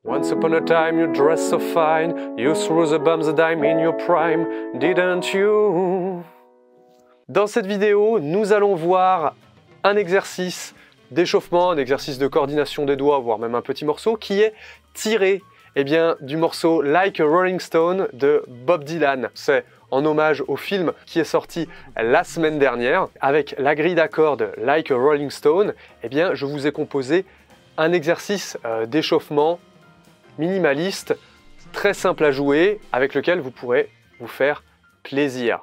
Once upon a time you dressed so fine, you threw the bombs a dime in your prime, didn't you? Dans cette vidéo, nous allons voir un exercice d'échauffement, un exercice de coordination des doigts, voire même un petit morceau, qui est tiré du morceau Like a Rolling Stone de Bob Dylan. C'est en hommage au film qui est sorti la semaine dernière. Avec la grille d'accords de Like a Rolling Stone, je vous ai composé un exercice d'échauffement minimaliste, très simple à jouer, avec lequel vous pourrez vous faire plaisir.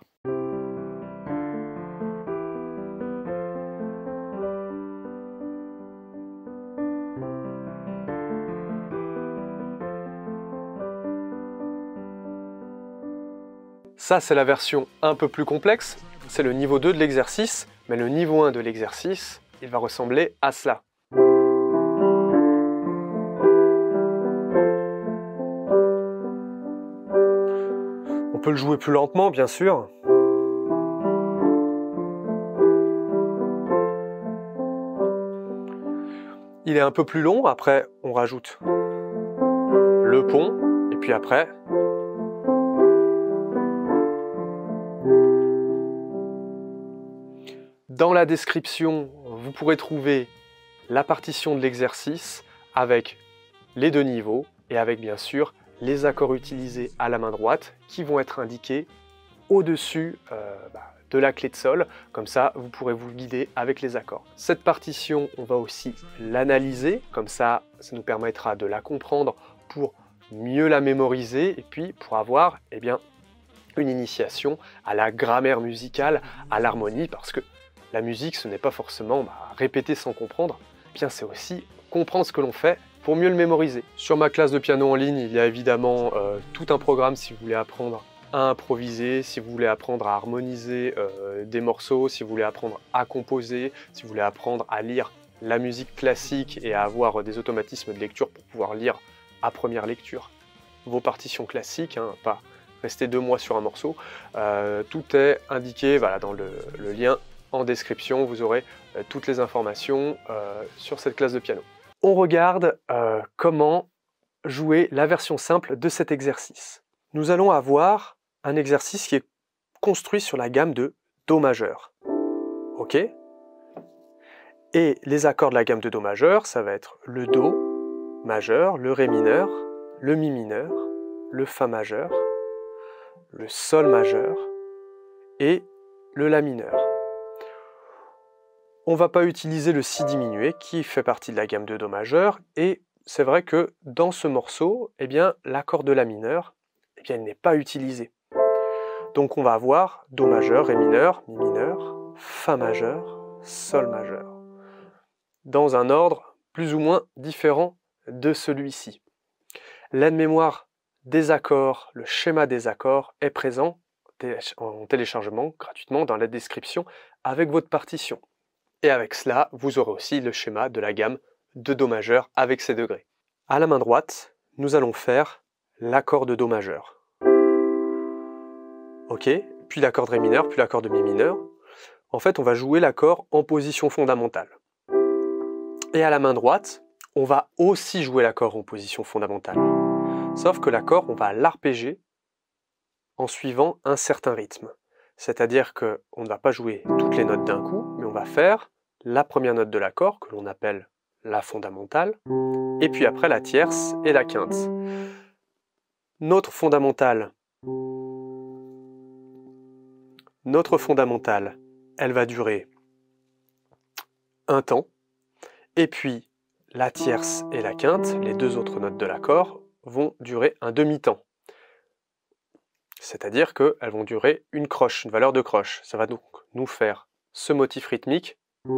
Ça, c'est la version un peu plus complexe, c'est le niveau 2 de l'exercice, mais le niveau 1 de l'exercice, il va ressembler à cela. On peut le jouer plus lentement, bien sûr. Il est un peu plus long, après on rajoute le pont, et puis après... Dans la description, vous pourrez trouver la partition de l'exercice avec les deux niveaux et avec bien sûr les accords utilisés à la main droite qui vont être indiqués au-dessus de la clé de sol. Comme ça, vous pourrez vous guider avec les accords. Cette partition, on va aussi l'analyser. Comme ça, ça nous permettra de la comprendre pour mieux la mémoriser et puis pour avoir une initiation à la grammaire musicale, à l'harmonie, parce que la musique, ce n'est pas forcément répéter sans comprendre, c'est aussi comprendre ce que l'on fait pour mieux le mémoriser. Sur ma classe de piano en ligne, il y a évidemment tout un programme si vous voulez apprendre à improviser, si vous voulez apprendre à harmoniser des morceaux, si vous voulez apprendre à composer, si vous voulez apprendre à lire la musique classique et à avoir des automatismes de lecture pour pouvoir lire à première lecture vos partitions classiques, pas rester 2 mois sur un morceau. Tout est indiqué dans le lien en description, vous aurez toutes les informations sur cette classe de piano. On regarde comment jouer la version simple de cet exercice. Nous allons avoir un exercice qui est construit sur la gamme de Do majeur. Ok? Et les accords de la gamme de Do majeur, ça va être le Do majeur, le Ré mineur, le Mi mineur, le Fa majeur, le Sol majeur et le La mineur. On ne va pas utiliser le Si diminué qui fait partie de la gamme de Do majeur et c'est vrai que dans ce morceau, l'accord de La mineur, il n'est pas utilisé. Donc on va avoir Do majeur, Ré mineur, Mi mineur, Fa majeur, Sol majeur, dans un ordre plus ou moins différent de celui-ci. L'aide-mémoire des accords, le schéma des accords est présent en téléchargement gratuitement dans la description avec votre partition. Et avec cela, vous aurez aussi le schéma de la gamme de Do majeur avec ses degrés. À la main droite, nous allons faire l'accord de Do majeur. Ok, puis l'accord de Ré mineur, puis l'accord de Mi mineur. En fait, on va jouer l'accord en position fondamentale. Et à la main droite, on va aussi jouer l'accord en position fondamentale. Sauf que l'accord, on va l'arpéger en suivant un certain rythme. C'est-à-dire qu'on ne va pas jouer toutes les notes d'un coup, mais on va faire la première note de l'accord, que l'on appelle la fondamentale, et puis après la tierce et la quinte. Notre fondamentale, elle va durer un temps, et puis la tierce et la quinte, les deux autres notes de l'accord, vont durer un demi-temps. C'est-à-dire qu'elles vont durer une croche, une valeur de croche. Ça va donc nous faire ce motif rythmique. Il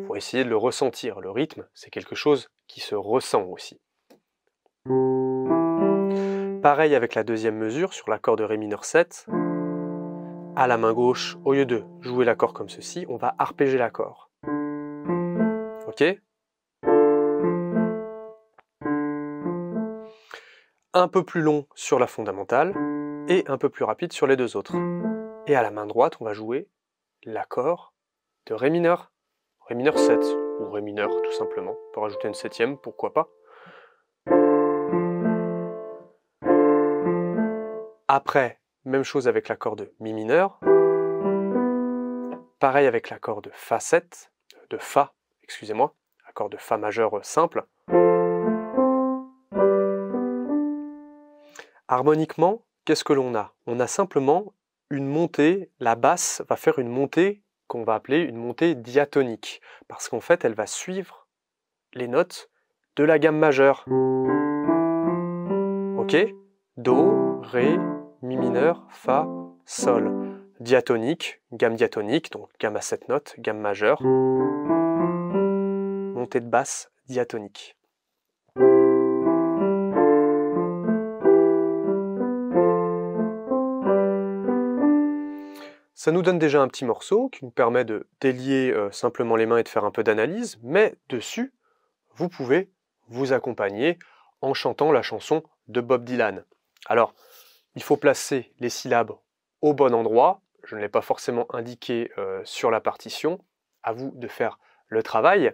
faut essayer de le ressentir. Le rythme, c'est quelque chose qui se ressent aussi. Pareil avec la deuxième mesure sur l'accord de Ré mineur 7. À la main gauche, au lieu de jouer l'accord comme ceci, on va arpéger l'accord. Ok ? Un peu plus long sur la fondamentale et un peu plus rapide sur les deux autres. Et à la main droite, on va jouer l'accord de Ré mineur 7. ou Ré mineur tout simplement. On peut rajouter une septième, pourquoi pas. Après, même chose avec l'accord de Mi mineur. Pareil avec l'accord de Fa7, de Fa, excusez-moi, accord de Fa majeur simple. Harmoniquement, qu'est-ce que l'on a? On a simplement une montée, la basse va faire une montée qu'on va appeler une montée diatonique, parce qu'en fait, elle va suivre les notes de la gamme majeure. Ok? Do, Ré, Mi mineur, Fa, Sol. Diatonique, donc gamme à 7 notes, gamme majeure. Montée de basse diatonique. Ça nous donne déjà un petit morceau qui nous permet de délier simplement les mains et de faire un peu d'analyse, mais dessus, vous pouvez vous accompagner en chantant la chanson de Bob Dylan. Alors, il faut placer les syllabes au bon endroit. Je ne l'ai pas forcément indiqué sur la partition. À vous de faire le travail.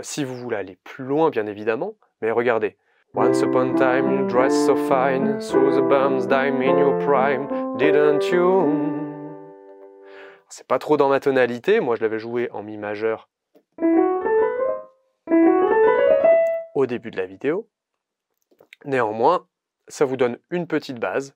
Si vous voulez aller plus loin, bien évidemment, mais regardez. Once upon a time you dressed so fine, through the bum's dime in your prime, didn't you? C'est pas trop dans ma tonalité, moi je l'avais joué en Mi majeur au début de la vidéo. Néanmoins, ça vous donne une petite base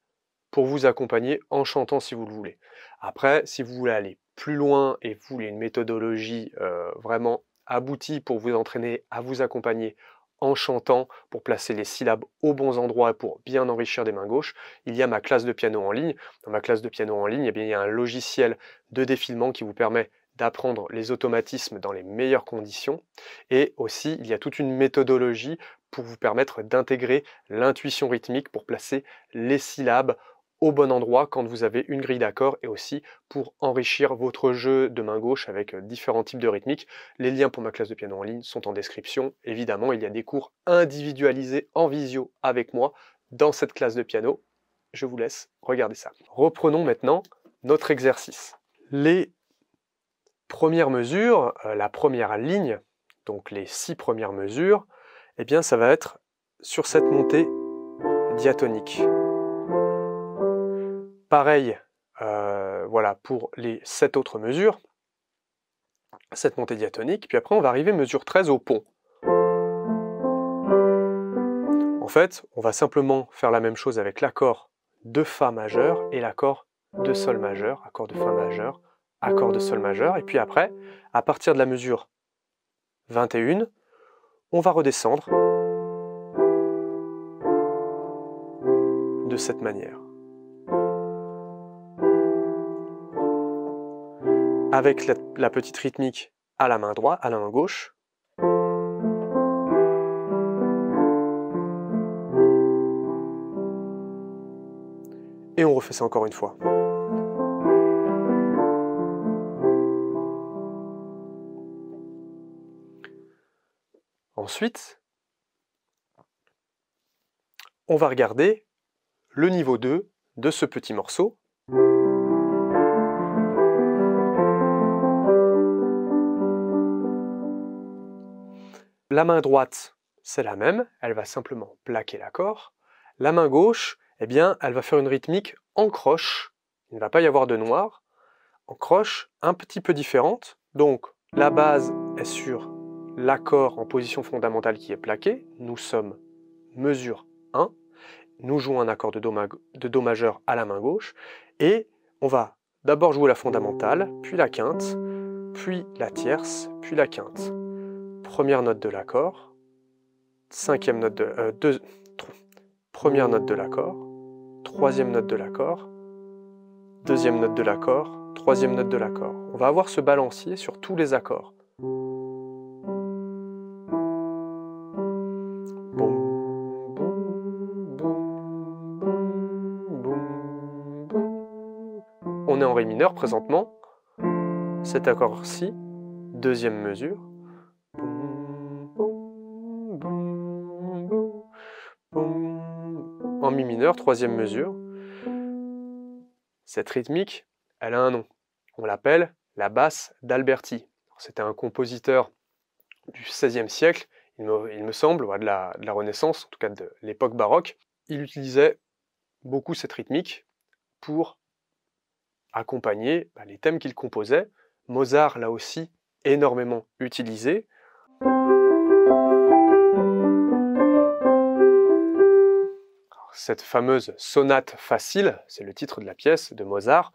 pour vous accompagner en chantant si vous le voulez. Après, si vous voulez aller plus loin et vous voulez une méthodologie vraiment aboutie pour vous entraîner à vous accompagner en chantant, pour placer les syllabes aux bons endroits et pour bien enrichir des mains gauches, il y a ma classe de piano en ligne. Dans ma classe de piano en ligne, eh bien, il y a un logiciel de défilement qui vous permet d'apprendre les automatismes dans les meilleures conditions. Et aussi, il y a toute une méthodologie pour vous permettre d'intégrer l'intuition rythmique pour placer les syllabes au bon endroit quand vous avez une grille d'accords et aussi pour enrichir votre jeu de main gauche avec différents types de rythmiques. Les liens pour ma classe de piano en ligne sont en description. Évidemment, il y a des cours individualisés en visio avec moi dans cette classe de piano. Je vous laisse regarder ça. Reprenons maintenant notre exercice. Les premières mesures, la première ligne, donc les 6 premières mesures, eh bien ça va être sur cette montée diatonique. Pareil, voilà, pour les 7 autres mesures, cette montée diatonique, puis après on va arriver mesure 13 au pont. En fait, on va simplement faire la même chose avec l'accord de Fa majeur et l'accord de Sol majeur, accord de Fa majeur, accord de Sol majeur, et puis après, à partir de la mesure 21, on va redescendre de cette manière. Avec la petite rythmique à la main droite, à la main gauche. Et on refait ça encore une fois. Ensuite, on va regarder le niveau 2 de ce petit morceau. La main droite, c'est la même, elle va simplement plaquer l'accord. La main gauche, eh bien, elle va faire une rythmique en croche. Il ne va pas y avoir de noir. En croche, un petit peu différente. Donc, la base est sur l'accord en position fondamentale qui est plaqué. Nous sommes mesure 1. Nous jouons un accord de Do majeur à la main gauche. Et on va d'abord jouer la fondamentale, puis la quinte, puis la tierce, puis la quinte. Première note de l'accord, première note de l'accord, troisième note de l'accord, deuxième note de l'accord, troisième note de l'accord. On va avoir ce balancier sur tous les accords. On est en Ré mineur présentement, cet accord-ci, deuxième mesure. En Mi mineur, troisième mesure. Cette rythmique, elle a un nom. On l'appelle la basse d'Alberti. C'était un compositeur du XVIe siècle, il me semble, de la Renaissance, en tout cas de l'époque baroque. Il utilisait beaucoup cette rythmique pour accompagner les thèmes qu'il composait. Mozart l'a aussi énormément utilisé. Cette fameuse sonate facile, c'est le titre de la pièce de Mozart,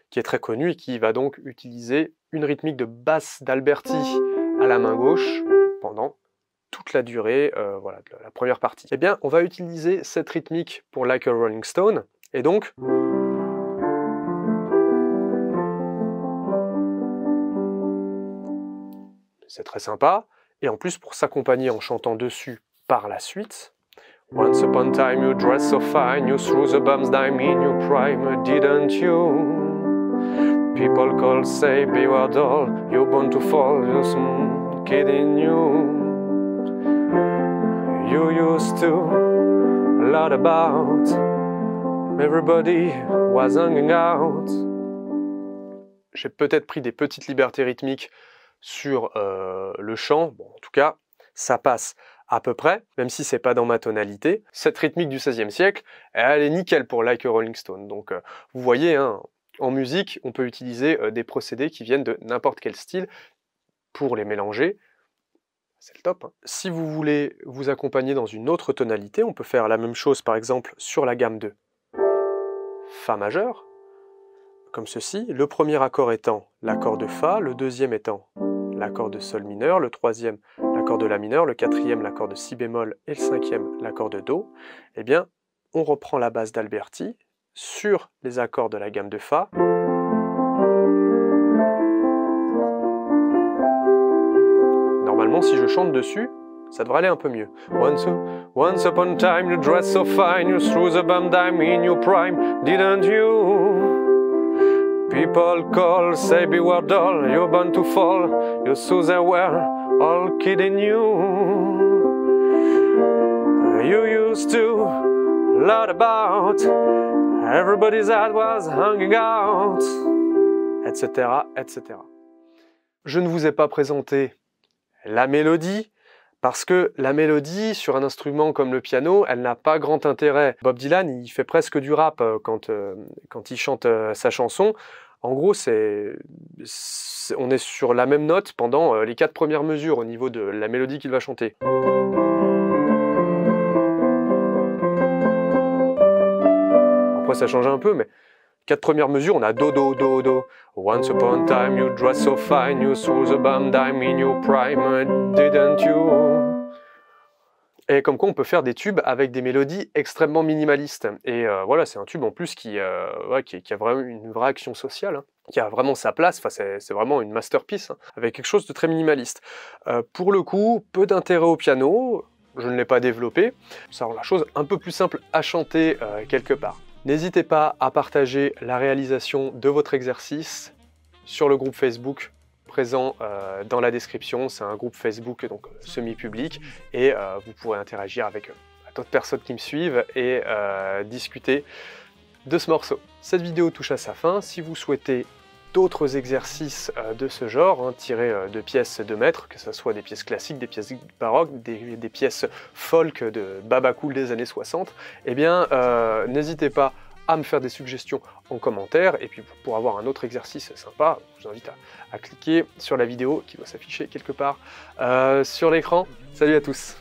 qui est très connue et qui va donc utiliser une rythmique de basse d'Alberti à la main gauche pendant toute la durée de la première partie. Eh bien, on va utiliser cette rythmique pour Like a Rolling Stone, et donc c'est très sympa, et en plus pour s'accompagner en chantant dessus par la suite. Once upon a time you dressed so fine, you threw the bombs down in your prime, didn't you? People call, say, beware doll, you're born to fall, you're some kid in you. You used to a lot about, everybody was hanging out. J'ai peut-être pris des petites libertés rythmiques sur le chant, bon, en tout cas, ça passe à peu près, même si c'est pas dans ma tonalité. Cette rythmique du XVIe siècle, elle est nickel pour Like a Rolling Stone. Donc, vous voyez, hein, en musique, on peut utiliser des procédés qui viennent de n'importe quel style pour les mélanger. C'est le top. Hein. Si vous voulez vous accompagner dans une autre tonalité, on peut faire la même chose, par exemple, sur la gamme de Fa majeur, comme ceci. Le premier accord étant l'accord de Fa, le deuxième étant l'accord de Sol mineur, le troisième l'accord de La mineur, le quatrième l'accord de Si bémol et le cinquième l'accord de Do. Eh bien, on reprend la base d'Alberti sur les accords de la gamme de Fa. Normalement, si je chante dessus, ça devrait aller un peu mieux. Once upon a time you dressed so fine, you threw the bomb dime in your prime, didn't you? People call, say beware doll, you're bound to fall, you saw they were all kidding you. You used to lot about, everybody's head was hanging out, etc., etc. Je ne vous ai pas présenté la mélodie, parce que la mélodie, sur un instrument comme le piano, elle n'a pas grand intérêt. Bob Dylan, il fait presque du rap quand il chante sa chanson. En gros, on est sur la même note pendant les 4 premières mesures au niveau de la mélodie qu'il va chanter. Après, ça change un peu, mais 4 premières mesures, on a Do, Do, Do, Do. Once upon a time you dressed so fine, you threw the bomb dime in your prime, didn't you? Et comme quoi on peut faire des tubes avec des mélodies extrêmement minimalistes. Et voilà, c'est un tube en plus qui a vraiment une vraie action sociale, hein, qui a vraiment sa place, enfin, c'est vraiment une masterpiece, hein, avec quelque chose de très minimaliste. Pour le coup, peu d'intérêt au piano, je ne l'ai pas développé, ça rend la chose un peu plus simple à chanter quelque part. N'hésitez pas à partager la réalisation de votre exercice sur le groupe Facebook présent dans la description. C'est un groupe Facebook donc semi-public et vous pourrez interagir avec d'autres personnes qui me suivent et discuter de ce morceau. Cette vidéo touche à sa fin. Si vous souhaitez d'autres exercices de ce genre, hein, tirés de pièces de maître, que ce soit des pièces classiques, des pièces baroques, des pièces folk de Baba Cool des années 60, eh bien n'hésitez pas à me faire des suggestions en commentaire, et puis pour avoir un autre exercice sympa, je vous invite à cliquer sur la vidéo qui doit s'afficher quelque part sur l'écran. Salut à tous!